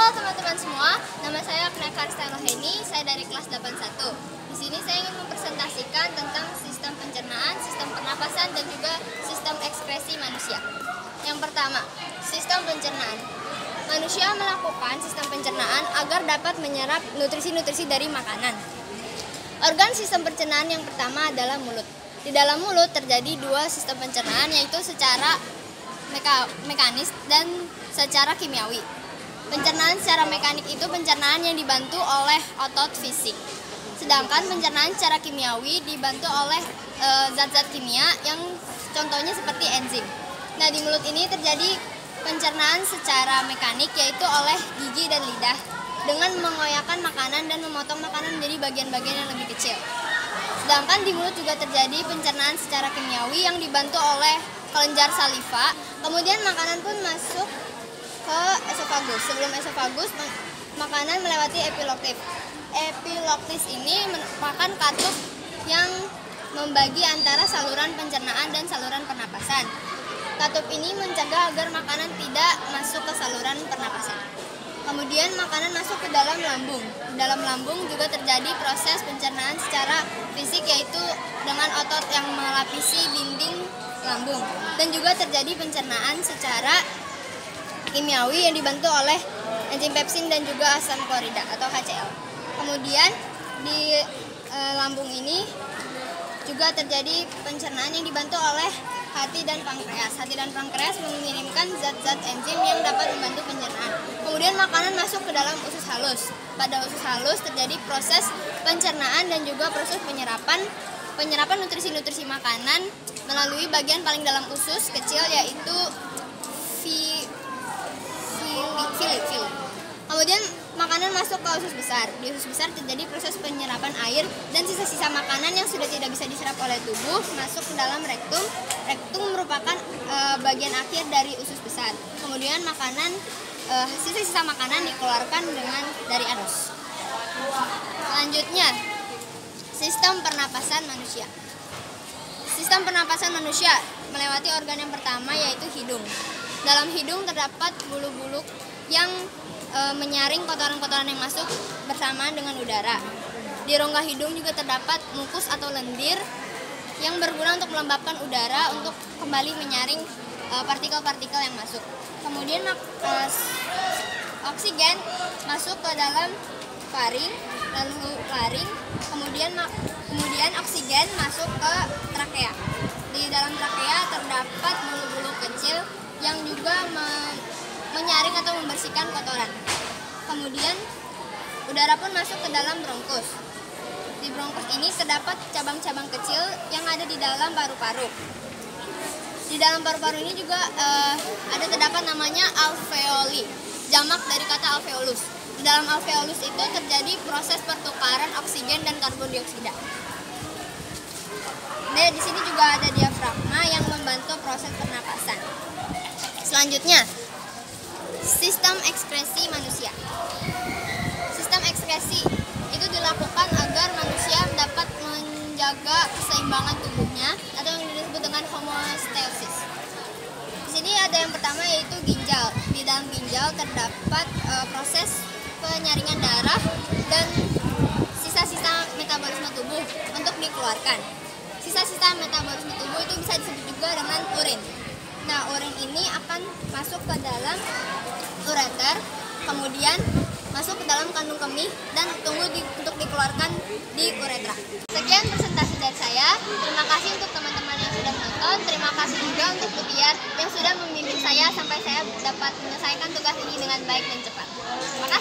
Halo teman-teman semua, nama saya Karista Roheni, saya dari kelas 81. Di sini saya ingin mempresentasikan tentang sistem pencernaan, sistem pernapasan, dan juga sistem ekskresi manusia. Yang pertama, sistem pencernaan. Manusia melakukan sistem pencernaan agar dapat menyerap nutrisi-nutrisi dari makanan. Organ sistem pencernaan yang pertama adalah mulut. Di dalam mulut terjadi dua sistem pencernaan, yaitu secara mekanis dan secara kimiawi. Pencernaan secara mekanik itu pencernaan yang dibantu oleh otot fisik. Sedangkan pencernaan secara kimiawi dibantu oleh zat-zat kimia yang contohnya seperti enzim. Nah, di mulut ini terjadi pencernaan secara mekanik, yaitu oleh gigi dan lidah dengan mengoyakkan makanan dan memotong makanan menjadi bagian-bagian yang lebih kecil. Sedangkan di mulut juga terjadi pencernaan secara kimiawi yang dibantu oleh kelenjar saliva. Kemudian makanan pun masuk ke esofagus. Sebelum esofagus, makanan melewati epiloktif. Epiloktis ini merupakan katup yang membagi antara saluran pencernaan dan saluran pernapasan. Katup ini mencegah agar makanan tidak masuk ke saluran pernapasan. Kemudian makanan masuk ke dalam lambung. Di dalam lambung juga terjadi proses pencernaan secara fisik, yaitu dengan otot yang melapisi dinding lambung. Dan juga terjadi pencernaan secara kimiawi yang dibantu oleh enzim pepsin dan juga asam klorida atau HCl. Kemudian di lambung ini juga terjadi pencernaan yang dibantu oleh hati dan pankreas. Hati dan pankreas mengirimkan zat-zat enzim yang dapat membantu pencernaan. Kemudian makanan masuk ke dalam usus halus. Pada usus halus terjadi proses pencernaan dan juga proses penyerapan nutrisi-nutrisi makanan melalui bagian paling dalam usus kecil, yaitu fili. Kemudian makanan masuk ke usus besar. Di usus besar terjadi proses penyerapan air dan sisa-sisa makanan yang sudah tidak bisa diserap oleh tubuh masuk ke dalam rektum. Rektum merupakan bagian akhir dari usus besar. Kemudian sisa-sisa makanan dikeluarkan dari anus. Selanjutnya, sistem pernapasan manusia. Sistem pernapasan manusia melewati organ yang pertama, yaitu hidung. Dalam hidung terdapat bulu-bulu yang menyaring kotoran-kotoran yang masuk bersamaan dengan udara. Di rongga hidung juga terdapat mukus atau lendir yang berguna untuk melembabkan udara untuk kembali menyaring partikel-partikel yang masuk. Kemudian oksigen masuk ke dalam faring, lalu laring, kemudian oksigen masuk ke trakea. Di dalam trakea terdapat bulu-bulu kecil yang juga menyaring atau membersihkan kotoran. Kemudian udara pun masuk ke dalam bronkus. Di bronkus ini terdapat cabang-cabang kecil yang ada di dalam paru-paru. Di dalam paru-paru ini juga terdapat namanya alveoli, jamak dari kata alveolus. Di dalam alveolus itu terjadi proses pertukaran oksigen dan karbon dioksida. Dan di sini juga ada diafragma yang membantu proses pernapasan. Selanjutnya, sistem ekskresi manusia. Sistem ekskresi itu dilakukan agar manusia dapat menjaga keseimbangan tubuhnya atau yang disebut dengan homeostasis. Di sini ada yang pertama, yaitu ginjal. Di dalam ginjal terdapat proses penyaringan darah dan sisa-sisa metabolisme tubuh untuk dikeluarkan. Sisa-sisa metabolisme tubuh itu bisa disebut juga dengan urin. Nah, urin ini akan masuk ke dalam ureter, kemudian masuk ke dalam kandung kemih dan tunggu untuk dikeluarkan di uretra. Sekian presentasi dari saya. Terima kasih untuk teman-teman yang sudah menonton. Terima kasih juga untuk Bu Tiar yang sudah membimbing saya sampai saya dapat menyelesaikan tugas ini dengan baik dan cepat. Terima kasih.